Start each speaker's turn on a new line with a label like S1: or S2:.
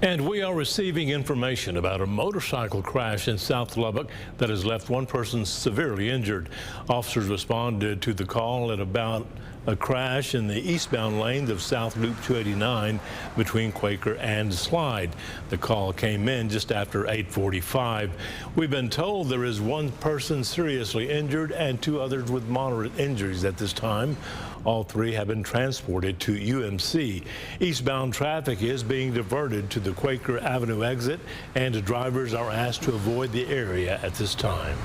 S1: And we are receiving information about a motorcycle crash in South Lubbock that has left one person severely injured. Officers responded to the call at about a crash in the eastbound lanes of South Loop 289 between Quaker and Slide. The call came in just after 8:45. We've been told there is one person seriously injured and two others with moderate injuries at this time. All three have been transported to UMC. Eastbound traffic is being diverted to the Quaker Avenue exit, and drivers are asked to avoid the area at this time.